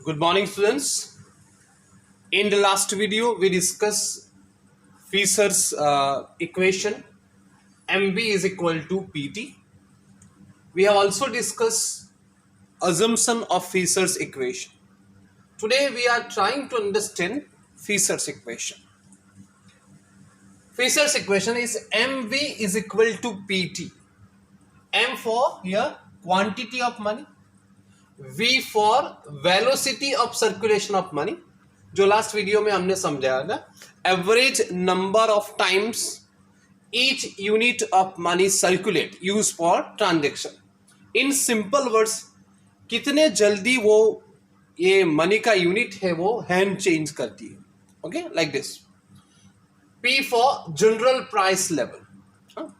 Good morning, students. In the last video, we discussed Fisher's equation MV is equal to PT. We have also discussed assumption of Fisher's equation. Today, we are trying to understand Fisher's equation. Fisher's equation is MV is equal to PT. M for here quantity of money, V for velocity of circulation of money, जो last video में हमने समझाया ना, average number of times each unit of money circulate use for transaction. In simple words, कितने जल्दी वो ये money का यूनिट है वो हैंड चेंज करती है. Okay, like this. P for general price level,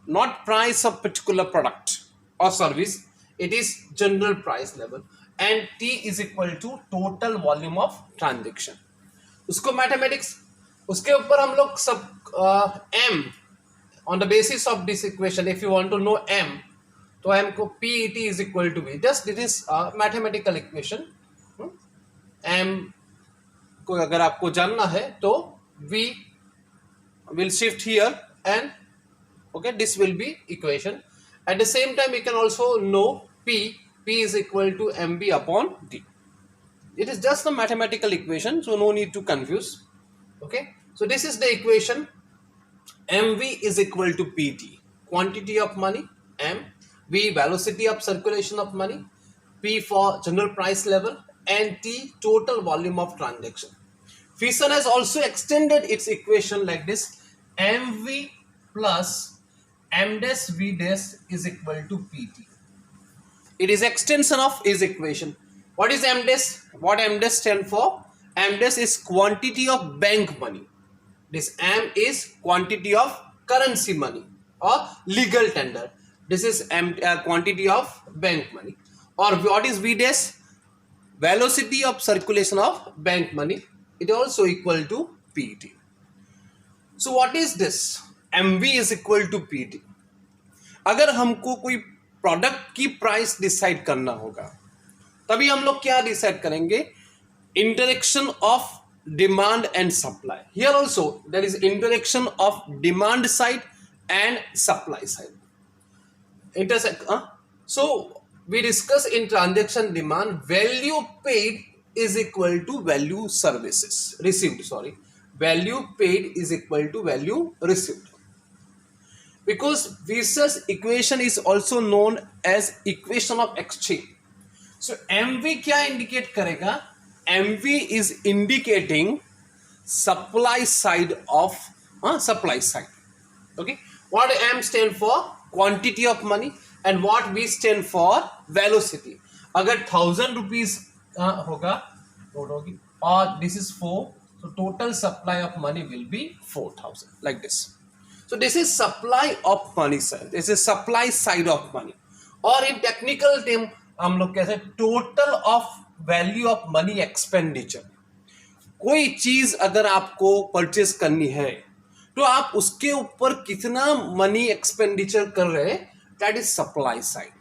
not price of particular product or service, it is general price level, and T is equal to total volume of transaction. उसको mathematics, उसके ऊपर हम लोग सब M on the basis of this equation, if you want to know M, तो M को PET is equal to V. Just this is a mathematical equation. M को अगर आपको जानना है तो V will shift here and okay, this will be equation. At the same time, we can also know P is equal to MB upon D. It is just a mathematical equation, so no need to confuse. Okay, so this is the equation. MV is equal to PT, quantity of money, M, V, velocity of circulation of money, P for general price level, and T, total volume of transaction. Fisher has also extended its equation like this: MV plus M dash V dash is equal to PT. It is extension of his equation. What is M dash? What M dash stand for? M dash is quantity of bank money. This M is quantity of currency money or legal tender. This is quantity of bank money. Or what is V dash? Velocity of circulation of bank money. It also equal to PT. So what is this? MV is equal to PT. अगर हमको कोई product की price decide करना होगा तभी हम लोग क्या डिसाइड करेंगे? Interaction of demand and supply. Here also there is interaction of demand side and supply side. Intersect. So we discuss in transaction demand, value paid is equal to value services received. Value paid is equal to value received. Because Fisher's equation is also known as equation of exchange. So MV क्या indicate करेगा? MV is indicating supply side of supply side. Okay, what M stand for? Quantity of money, and what V stand for? Velocity. अगर 1000 rupees होगा होगी और this is 4, so total supply of money will be 4000, like this. So this is supply of money side. This is supply side of money. और in technical term हम लोग कहते हैं total of value of money expenditure. कोई चीज अगर आपको purchase करनी है तो आप उसके ऊपर कितना मनी एक्सपेंडिचर कर रहे हैं, that is supply side.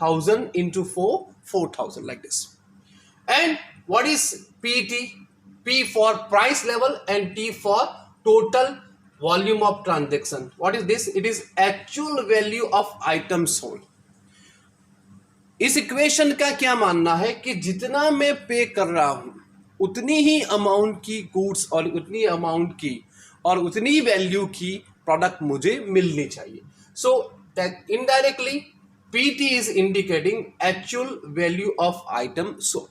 1000 into 4, 4000, like this. And what is PT? P for price level and T for total volume of transaction. What is this? It is actual value of item sold. इस equation का क्या मानना है कि जितना मैं पे कर रहा हूं उतनी ही अमाउंट की गुड्स और उतनी अमाउंट की और उतनी वैल्यू की प्रोडक्ट मुझे मिलनी चाहिए. So that indirectly PT is indicating actual value of item sold.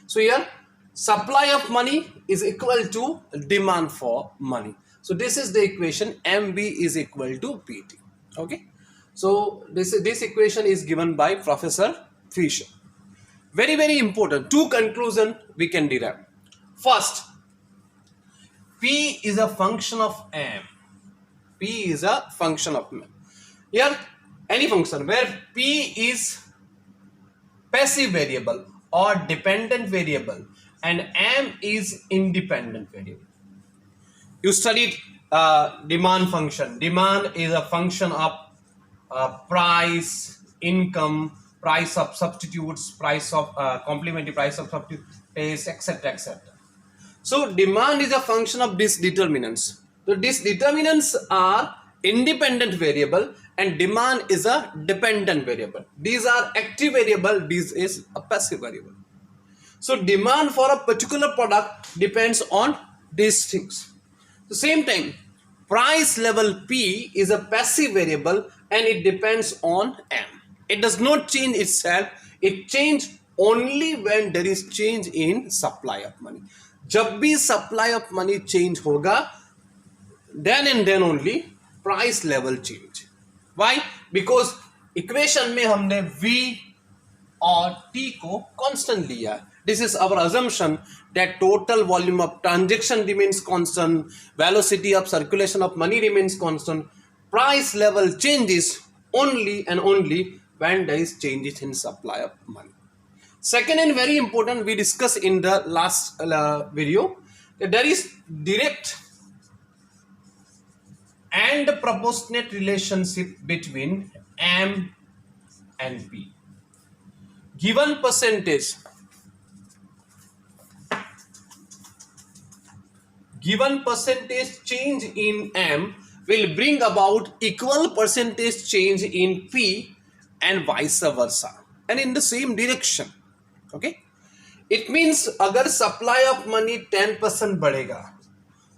So here supply of money is equal to demand for money. So this is the equation. MV is equal to PT. Okay. So this equation is given by Professor Fisher. Very, very important. Two conclusions we can derive. First, P is a function of M. P is a function of M. Here, any function where P is passive variable or dependent variable and M is independent variable. You studied demand function. Demand is a function of price, income, price of substitutes, price of complementary price of substitutes, etc., etc. So demand is a function of these determinants. So these determinants are independent variable and demand is a dependent variable. These are active variable, this is a passive variable. So demand for a particular product depends on these things. At the same time, price level P is a passive variable and it depends on M. It does not change itself, it changes only when there is change in supply of money. जब भी supply of money change होगा, then and then only price level change. Why? Because equation में हमने V और T को constant लिया. This is our assumption that total volume of transaction remains constant, velocity of circulation of money remains constant, price level changes only and only when there is changes in supply of money. Second and very important, we discussed in the last video, that there is direct and proportionate relationship between M and P. Given percentage change in M will bring about equal percentage change in P and vice versa, and in the same direction. Okay, it means अगर supply of money 10% बढ़ेगा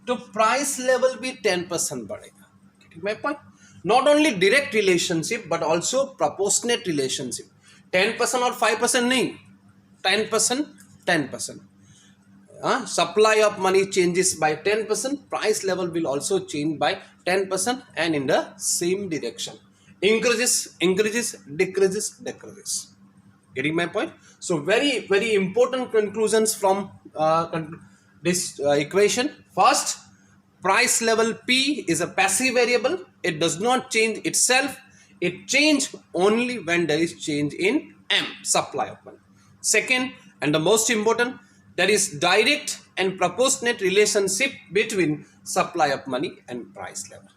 तो price level भी 10% बढ़ेगा. Getting my point? Not only direct relationship but also proportionate relationship. 10% और 5% नहीं, 10%. Supply of money changes by 10%, price level will also change by 10% and in the same direction. Increases, decreases. Getting my point? So very, very important conclusions from this equation. First, price level P is a passive variable. It does not change itself. It changes only when there is change in M, supply of money. Second, and the most important, there is direct and proportionate relationship between supply of money and price level.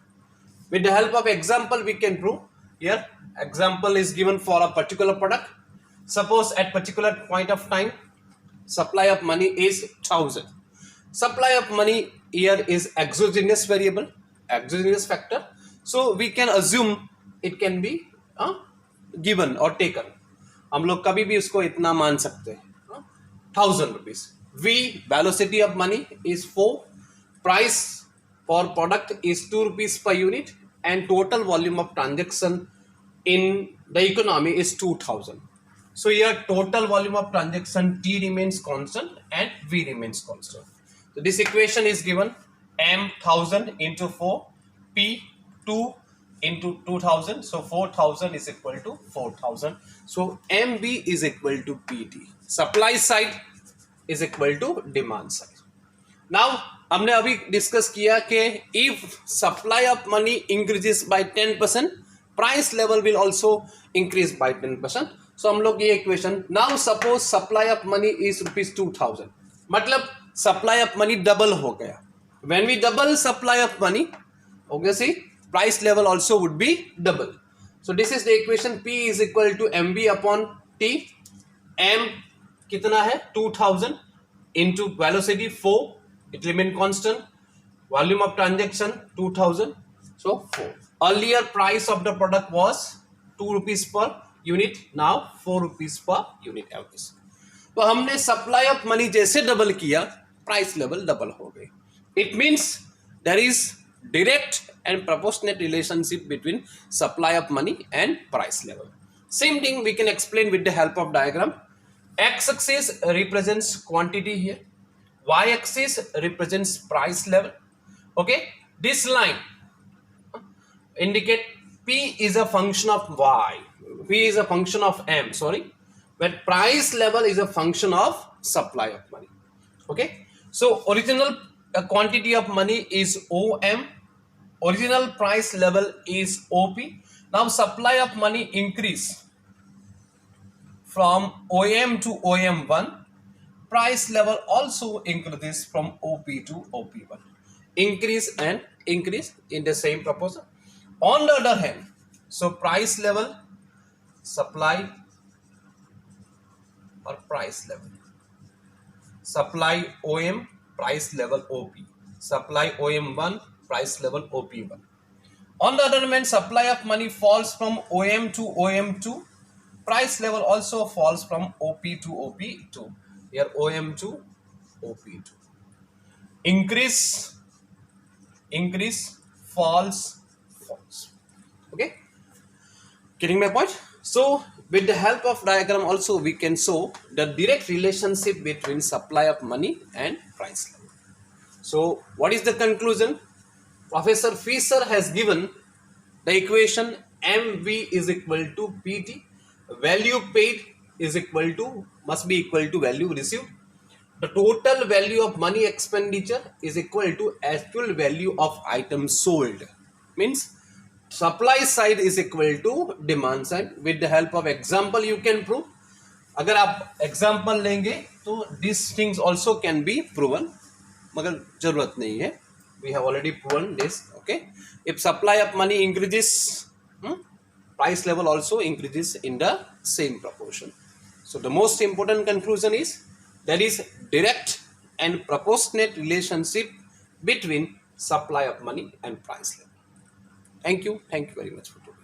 With the help of example, we can prove. Here, example is given for a particular product. Suppose at particular point of time, supply of money is 1000. Supply of money here is exogenous variable, exogenous factor. So we can assume it can be given or taken. हम लोग कभी भी उसको इतना मान सकते हैं. 1000 rupees. V, velocity of money is 4. Price for product is 2 rupees per unit and total volume of transaction in the economy is 2000. So here total volume of transaction T remains constant and V remains constant. So this equation is given M 1000 into 4, P 2 into 2000. So 4000 is equal to 4000. So MB is equal to PT. Supply side is equal to demand side. Now हमने अभी discuss किया कि if supply of money increases by 10%, price level will also increase by 10%. So हम लोग ये equation, now suppose supply of money is rupees 2000, मतलब supply of money double हो गया. When we double supply of money, obviously price level also would be double. So this is the equation. P is equal to MB upon T. M कितना है 2000 into velocity 4, it remain constant. Volume of transaction 2000, so 4. Earlier price of the product was 2 rupees per unit, now 4 rupees per unit average. तो हमने supply of money जैसे double किया, price level double हो गई. It means there is direct and proportionate relationship between supply of money and price level. Same thing we can explain with the help of diagram. X-axis represents quantity here. Y-axis represents price level. Okay, this line indicate P is a function of Y, P is a function of M, sorry, but price level is a function of supply of money. Okay, so original quantity of money is OM, original price level is OP. Now supply of money increase from OM to OM1, price level also increases from OP to OP1. Increase and increase in the same proportion. On the other hand, so price level, supply or price level. Supply OM, price level OP. Supply OM1, price level OP1. On the other hand, supply of money falls from OM to OM2. Price level also falls from OP to OP2. Here OM to OP2. Increase, increase, falls, falls. Okay, getting my point? So with the help of diagram also we can show the direct relationship between supply of money and price level. So what is the conclusion? Professor Fisher has given the equation MV is equal to PT. Value paid is equal to, must be equal to value received. The total value of money expenditure is equal to actual value of items sold. Means supply side is equal to demand side. With the help of example you can prove. अगर आप example लेंगे तो these things also can be proven, मगर जरूरत नहीं है. We have already proven this. Okay, if supply of money increases, price level also increases in the same proportion. So the most important conclusion is there is direct and proportionate relationship between supply of money and price level. Thank you very much for today.